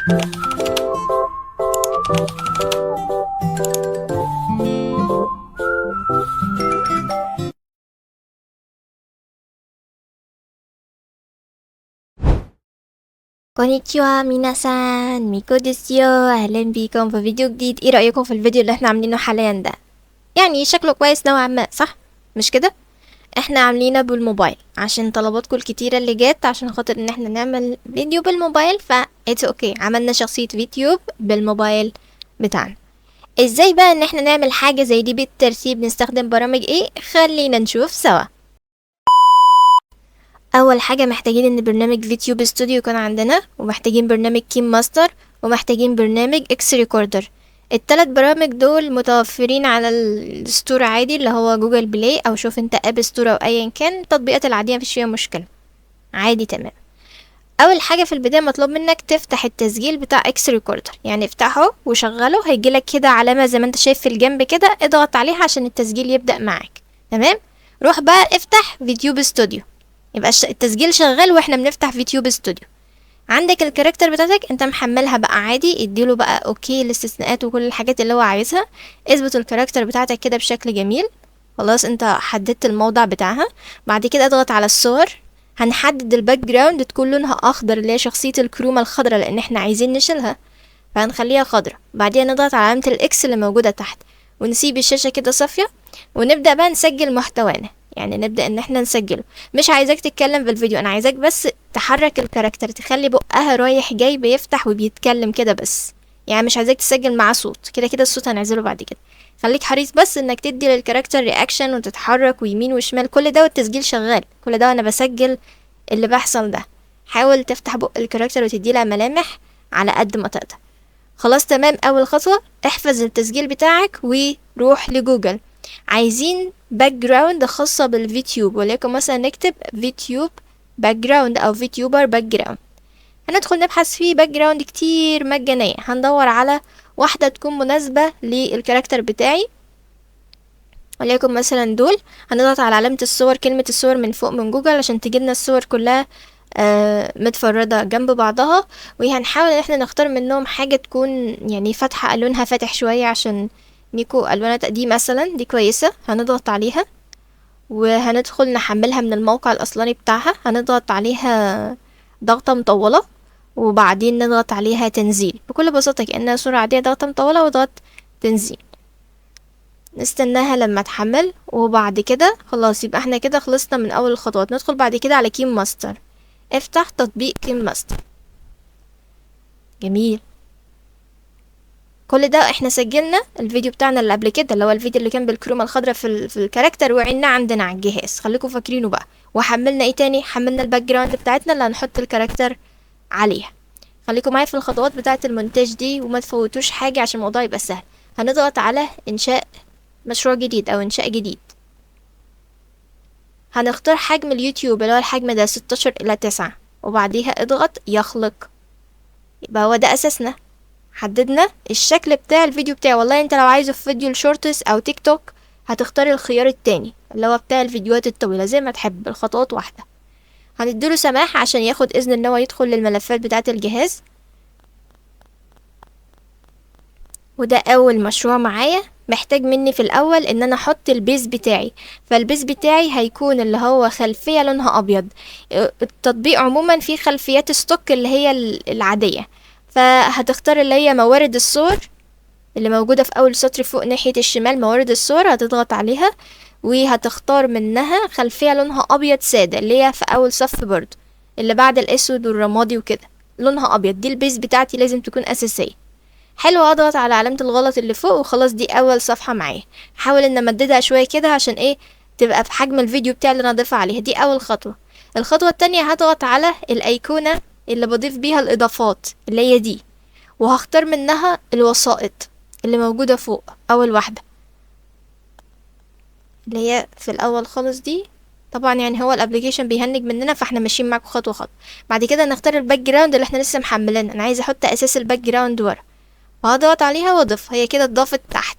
كونيتشوا ميناسان، ميكو ديسيو. اهلا بيكم في فيديو جديد. ايه رأيكم في الفيديو اللي احنا عاملينه حاليا ده؟ يعني شكله كويس نوعا ما، صح؟ مش كده؟ احنا عاملينه بالموبايل عشان طلباتكم الكتيرة اللي جت عشان خاطر ان احنا نعمل فيديو بالموبايل، اتس اوكي. عملنا شخصية فيديو بالموبايل بتاعنا. ازاي بقى ان احنا نعمل حاجة زي دي بالترتيب؟ نستخدم برامج ايه؟ خلينا نشوف سوا. اول حاجة محتاجين ان برنامج فيتيوب ستوديو يكون عندنا، ومحتاجين برنامج كيم ماستر، ومحتاجين برنامج اكس ريكوردر. التلات برامج دول متوفرين على الستور عادي اللي هو جوجل بلاي، او شوف انت اب ستور او ايا كان. التطبيقات العادية مفيش فيها مشكلة، عادي تمام. اول حاجة في البداية مطلوب منك تفتح التسجيل بتاع اكس ريكوردر، يعني افتحه وشغله. هيجيلك كده علامة زي ما انت شايف في الجنب كده، اضغط عليها عشان التسجيل يبدأ معاك. تمام. روح بقى افتح فيتيوب ستوديو، يبقى التسجيل شغال واحنا بنفتح فيتيوب ستوديو. عندك الكاركتر بتاعتك انت محملها بقى عادي، اديله بقى اوكي الاستثناءات وكل الحاجات اللي هو عايزها. اثبت الكاركتر بتاعتك كده بشكل جميل. خلاص انت حددت الموضع بتاعها. بعد كده اضغط على الصور. هنحدد الباك جراوند تكون لونها اخضر، اللي هي شخصية الكرومة الخضراء، لان احنا عايزين نشيلها، فهنخليها خضراء. بعدين نضغط على علامة الاكس اللي موجودة تحت، ونسيب الشاشة كده صافية، ونبدأ بقى نسجل محتوانا. يعني نبدأ ان احنا نسجله. مش عايزاك تتكلم في الفيديو، انا عايزاك بس تحرك الكاركتر، تخلي بقها رايح جاي بيفتح وبيتكلم كده بس. يعني مش عايزاك تسجل معاه صوت، كده كده الصوت هنعزله بعد كده. خليك حريص بس انك تدي للكاركتر رياكشن وتتحرك ويمين وشمال، كل ده والتسجيل شغال، كل ده وانا بسجل اللي بيحصل ده. حاول تفتح بق الكاركتر وتدي لها ملامح على قد ما تقدر. خلاص تمام. اول خطوة احفظ التسجيل بتاعك وروح لجوجل. عايزين باك جراوند خاصة بالفيتيوب، وليكن مثلا نكتب فيتيوب باك جراوند او فيتيوبر باك جراوند. هندخل نبحث فيه باك جراوند كتير مجانية، هندور على واحدة تكون مناسبة للكاركتر بتاعي، وليكن مثلا دول. هنضغط على علامة الصور، كلمة الصور من فوق من جوجل، عشان تجيلنا الصور كلها متفردة جنب بعضها. وهنحاول ان احنا نختار منهم حاجة تكون يعني فاتحة، الوانها فاتح شوية، عشان نيكو الوانها دي مثلا دي كويسة. هنضغط عليها وهندخل نحملها من الموقع الاصلاني بتاعها. هنضغط عليها ضغطة مطولة، وبعدين نضغط عليها تنزيل. بكل بساطة كأنها صورة عادية، ضغطة مطولة وضغط تنزيل. نستناها لما تحمل، وبعد كده خلاص يبقى احنا كده خلصنا من اول الخطوات. ندخل بعد كده على كيم ماستر. افتح تطبيق كيم ماستر. جميل. كل ده احنا سجلنا الفيديو بتاعنا اللي قبل كده، اللي هو الفيديو اللي كان بالكرومة الخضراء في الكاركتر، وعنا عندنا على الجهاز، خليكم فاكرينه بقى. وحملنا ايه تاني؟ حملنا الباك جراوند بتاعتنا اللي هنحط الكاركتر عليها. خليكم معايا في الخطوات بتاعة المونتاج دي وما تفوتوش حاجة عشان الموضوع يبقى سهل. هنضغط على انشاء مشروع جديد او انشاء جديد. هنختار حجم اليوتيوب اللي هو الحجم ده 16:9، وبعديها اضغط يخلق. يبقى هو ده اساسنا. حددنا الشكل بتاع الفيديو بتاعي. والله انت لو عايزه في فيديو الشورتس او تيك توك هتختار الخيار التاني اللي هو بتاع الفيديوهات الطويلة، زي ما تحب، الخطوات واحدة. هنديله سماح عشان ياخد اذن ان هو يدخل للملفات بتاعة الجهاز. وده اول مشروع معايا. محتاج مني في الاول ان انا احط البيز بتاعي، فالبيز بتاعي هيكون اللي هو خلفية لونها ابيض. التطبيق عموما فيه خلفيات ستوك اللي هي العادية، فهتختار اللي هي موارد الصور اللي موجودة في اول سطر فوق ناحية الشمال. موارد الصور هتضغط عليها، وهتختار منها خلفية لونها ابيض سادة، اللي هي في اول صف برضو، اللي بعد الاسود والرمادي وكده لونها ابيض. دي البيز بتاعتي لازم تكون اساسية. حلو. اضغط على علامة الغلط اللي فوق وخلاص. دي اول صفحة معايا. حاول ان امددها شوية كده عشان ايه؟ تبقى في حجم الفيديو بتاعي اللي انا اضيفها عليها. دي اول خطوة. الخطوة التانية هضغط على الايقونة اللي بضيف بيها الاضافات، اللي هي دي، وهختار منها الوسائط اللي موجودة فوق اول واحدة، اللي هي في الاول خالص دي. طبعا يعني هو الابليكيشن بيهنج مننا، فاحنا ماشيين معاكم خطوة خطوة. بعد كده نختار الباك جراوند اللي احنا لسه محملين. انا عايزة احط اساس الباك جراوند ورا، وهضغط عليها واضيفها. هي كده اتضافت تحت.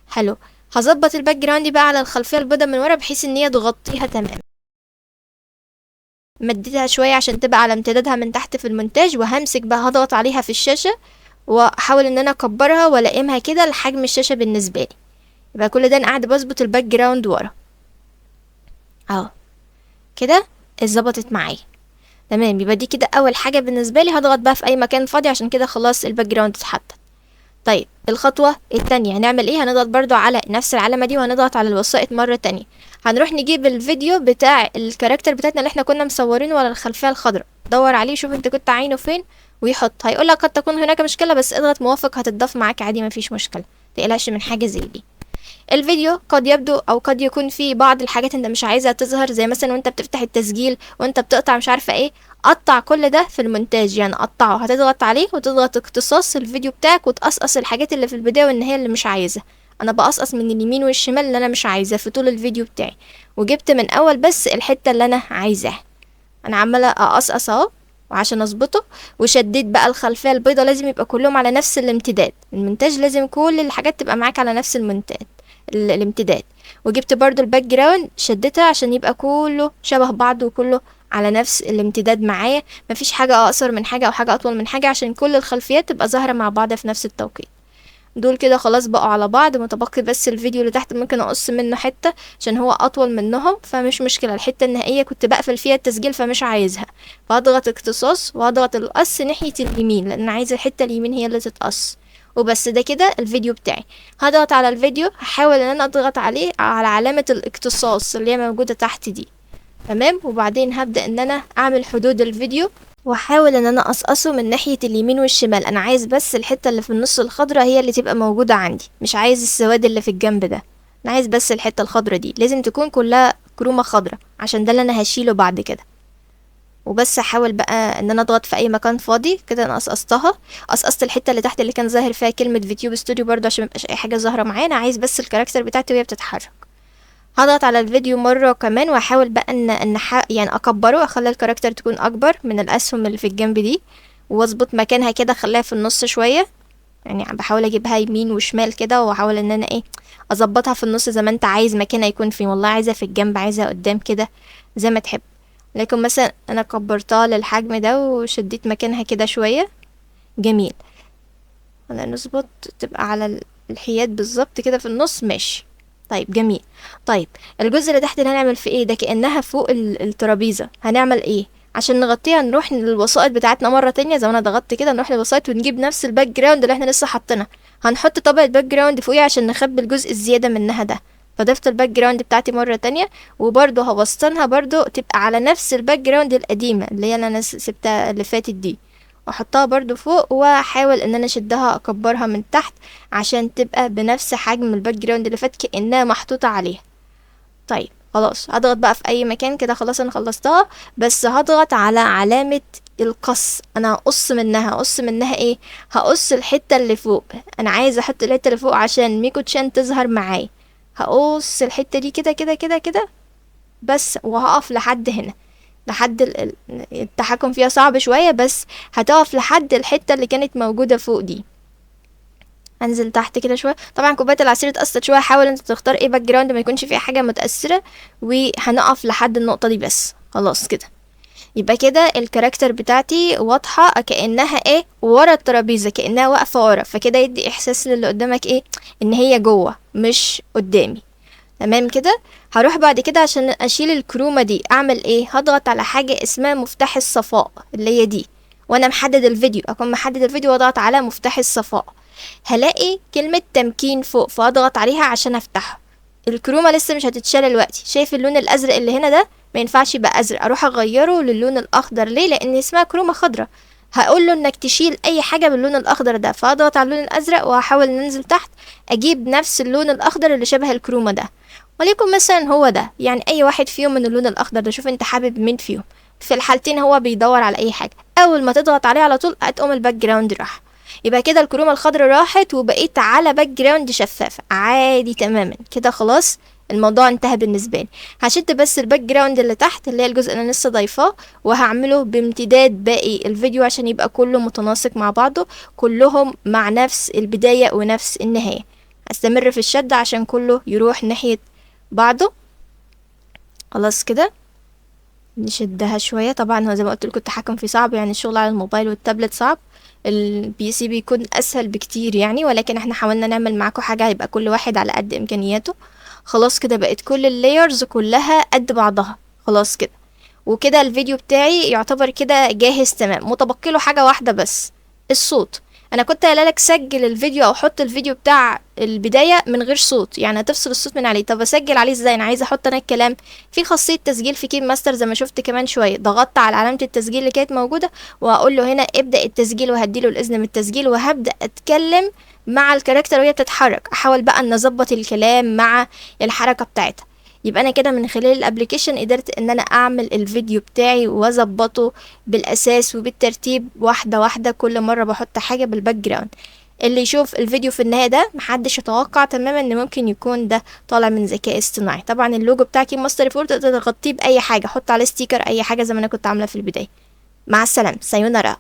حلو. هظبط الباك جراوند بقى على الخلفيه البيضاء من ورا بحيث ان هي تغطيها تمام. مديتها شوية عشان تبقى على امتدادها من تحت في المونتاج، وهمسك بقى هضغط عليها في الشاشة واحاول ان انا اكبرها والائمها كده لحجم الشاشة بالنسبة لي. يبقى كل ده انا قاعدة بظبط الباك جراوند ورا اهو كده اتظبطت معايا تمام. يبقى دي كده اول حاجة بالنسبة لي. هضغط بقى في اي مكان فاضي عشان كده خلاص الباك جراوند اتحطت. طيب الخطوة التانية هنعمل ايه؟ هنضغط برضو على نفس العلامة دي وهنضغط على الوسائط مرة تانية. هنروح نجيب الفيديو بتاع الكاركتر بتاعتنا اللي احنا كنا مصورينه ولا الخلفية الخضراء، دور عليه شوف انت كنت عينه فين ويحط. هيقولك قد تكون هناك مشكلة، بس اضغط موافق هتتضاف معاك عادي مفيش مشكلة، متقلقش من حاجة زي دي. الفيديو قد يبدو او قد يكون فيه بعض الحاجات انت مش عايزها تظهر، زي مثلا وانت بتفتح التسجيل وانت بتقطع مش عارفه ايه. قطع كل ده في المونتاج، يعني قطعه. هتضغط عليه وتضغط اختصاص الفيديو بتاعك وتقصقص الحاجات اللي في البدايه والنهايه اللي مش عايزها. انا بقصقص من اليمين والشمال اللي انا مش عايزاه في طول الفيديو بتاعي، وجبت من اول بس الحته اللي انا عايزاها. انا عماله اقصقص اهو وعشان اظبطه. وشديت بقى الخلفيه البيضه، لازم يبقى كلهم على نفس الامتداد. المونتاج لازم كل الحاجات تبقى معاك على نفس الامتداد. وجبت برضو الباك جراوند شدتها عشان يبقى كله شبه بعض وكله على نفس الامتداد معايا، مفيش حاجة اقصر من حاجة او حاجة اطول من حاجة، عشان كل الخلفيات تبقى ظاهرة مع بعض في نفس التوقيت. دول كده خلاص بقوا على بعض. متبقي بس الفيديو اللي تحت ممكن اقص منه حتة عشان هو اطول منهم، فمش مشكلة. الحتة النهائية كنت بقفل فيها التسجيل فمش عايزها، فهضغط اختصاص وهضغط القص ناحية اليمين لان عايزة الحتة اليمين هي اللي تتقص. وبس ده كده الفيديو بتاعي. هضغط على الفيديو، هحاول ان انا اضغط عليه على علامة الاقتصاص اللي هي موجودة تحت دي تمام. وبعدين هبدأ ان انا اعمل حدود الفيديو واحاول ان انا اقصقصه من ناحية اليمين والشمال. انا عايز بس الحتة اللي في النص الخضرة هي اللي تبقى موجودة عندي، مش عايز السواد اللي في الجنب ده. انا عايز بس الحتة الخضرة دي لازم تكون كلها كرومة خضرة عشان ده اللي انا هشيله بعد كده. وبس احاول بقى ان انا اضغط في اي مكان فاضي كده. انا قصقصتها، قصقصت الحته اللي تحت اللي كان ظاهر فيها كلمه فيتيوب ستوديو برضه عشان ميبقاش اي حاجه ظاهره معايا. انا عايز بس الكاركتر بتاعتي وهي بتتحرك. هضغط على الفيديو مره كمان واحاول بقى يعني اكبره، اخلي الكاركتر تكون اكبر من الاسهم اللي في الجنب دي، واظبط مكانها كده اخليها في النص شويه. يعني بحاول اجيبها يمين وشمال كده واحاول ان انا اظبطها في النص زي ما انت عايز مكانها يكون فين. والله عايزه في الجنب، عايزه قدام كده زي ما تحب. لكن مثلا انا كبرتها للحجم ده وشديت مكانها كده شويه. جميل. انا نظبط تبقى على الحياد بالظبط كده في النص ماشي. طيب جميل. طيب الجزء اللي تحت اللي هنعمل فيه ايه ده؟ كأنها فوق الترابيزة. هنعمل ايه عشان نغطيها؟ نروح للوسائط بتاعتنا مرة تانية زي ما انا ضغطت كده، نروح للوسائط ونجيب نفس الباك جراوند اللي احنا لسه حاطينها. هنحط طبقة باك جراوند فوقيها عشان نخبي الجزء الزيادة منها ده. فضفت الباك جراوند بتاعتي مرة تانية، وبرضه هوسطنها برضه تبقى على نفس الباك جراوند القديمة اللي هي اللي انا سبتها اللي فاتت دي، واحطها برضو فوق واحاول ان انا اشدها اكبرها من تحت عشان تبقى بنفس حجم الباك جراوند اللي فات كأنها محطوطة عليها. طيب خلاص هضغط بقى في اي مكان كده. خلاص انا خلصتها، بس هضغط على علامة القص. انا هقص منها ايه؟ هقص الحتة اللي فوق. انا عايزة احط الحتة اللي فوق عشان ميكو تشان تظهر معايا. هقص الحتة دي كده كده كده كده بس، وهقف لحد هنا. لحد التحكم فيها صعب شوية، بس هتقف لحد الحتة اللي كانت موجودة فوق دي. انزل تحت كده شويه. طبعا كوبايه العصير اتقصت شويه، حاول انت تختار ايه باك جراوند ما يكونش فيها حاجه متاثره. وهنقف لحد النقطه دي بس. خلاص كده يبقى كده الكاركتر بتاعتي واضحه كانها ورا الترابيزه، كانها واقفه ورا، فكده يدي احساس للي قدامك ان هي جوه مش قدامي. تمام كده. هروح بعد كده عشان اشيل الكرومة دي اعمل ايه؟ هضغط على حاجة اسمها مفتاح الصفاء اللي هي دي، وانا محدد الفيديو. اكون محدد الفيديو واضغط على مفتاح الصفاء، هلاقي كلمة تمكين فوق فاضغط عليها عشان افتحه. الكرومة لسه مش هتتشال دلوقتي. شايف اللون الازرق اللي هنا ده؟ ما ينفعش يبقى ازرق، اروح اغيره للون الاخضر. ليه؟ لان اسمها كرومة خضرا. هقول له انك تشيل اي حاجة باللون الاخضر ده، فاضغط على اللون الازرق وهحاول ننزل تحت اجيب نفس اللون الاخضر اللي شبه الكرومة ده، وليكن مثلا هو ده. يعني اي واحد فيهم من اللون الاخضر ده، شوف انت حابب مين فيهم. في الحالتين هو بيدور على اي حاجه، اول ما تضغط عليه على طول هتقوم الباك جراوند راح. يبقى كده الكرومه الخضراء راحت وبقيت على باك جراوند شفافه عادي تماما كده. خلاص الموضوع انتهى بالنسبه لي. هشد بس الباك جراوند اللي تحت اللي هي الجزء اللي انا لسه ضايفاه، وهعمله بامتداد باقي الفيديو عشان يبقى كله متناسق مع بعضه، كلهم مع نفس البدايه ونفس النهايه. هستمر في الشد عشان كله يروح ناحيه بعضه. خلاص كده نشدها شوية. طبعا هو زي ما قلت لكم التحكم فيه صعب، يعني الشغل على الموبايل والتابلت صعب، البي سي بيكون اسهل بكتير يعني، ولكن احنا حاولنا نعمل معاكم حاجة يبقى كل واحد على قد امكانياته. خلاص كده بقت كل اللايرز كلها قد بعضها، خلاص كده. وكده الفيديو بتاعي يعتبر كده جاهز تمام، متبقي له حاجة واحدة بس، الصوت. انا كنت قايله لك سجل الفيديو او حط الفيديو بتاع البدايه من غير صوت، يعني هتفصل الصوت من عليه. طب اسجل عليه ازاي؟ انا عايزه احط انا الكلام في خاصيه تسجيل في كين ماستر زي ما شفت كمان شويه. ضغطت على علامه التسجيل اللي كانت موجوده، وهقول له هنا ابدا التسجيل، وهديله الاذن من التسجيل، وهبدا اتكلم مع الكاركتر وهي بتتحرك. احاول بقى ان اظبط الكلام مع الحركه بتاعتها. يبقى انا كده من خلال الابليكيشن قدرت ان انا اعمل الفيديو بتاعي واظبطه بالاساس وبالترتيب، واحده واحده، كل مره بحط حاجه بالباك جراوند. اللي يشوف الفيديو في النهايه ده محدش يتوقع تماما ان ممكن يكون ده طالع من ذكاء اصطناعي. طبعا اللوجو بتاع كيم ماستر فور تقدر تغطيه باي حاجه، حط عليه ستيكر اي حاجه زي ما انا كنت عامله في البدايه. مع السلامه، سايونارا.